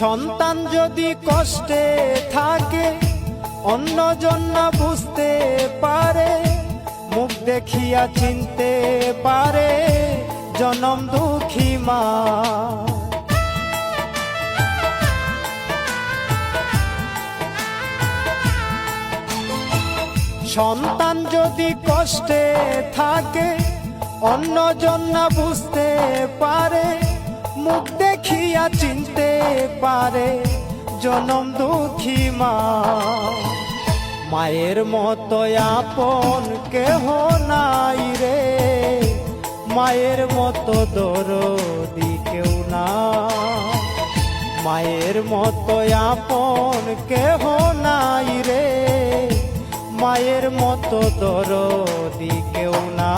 সন্তান যদি কষ্টে থাকে অন্যজন না বুঝতে পারে, মুখ দেখিয়া চিনতে পারে জনম দুঃখী মা। সন্তান যদি কষ্টে থাকে অন্যজন না বুঝতে পারে, মুখ দেখিয়া চিনতে পারে জনম দুঃখী মা। মায়ের মতো আপন কেহ নাই রে, মায়ের মতো দরদি কেউ না। মায়ের মতো আপন কেহ নাই রে, মায়ের মতো দরদি কেউ না।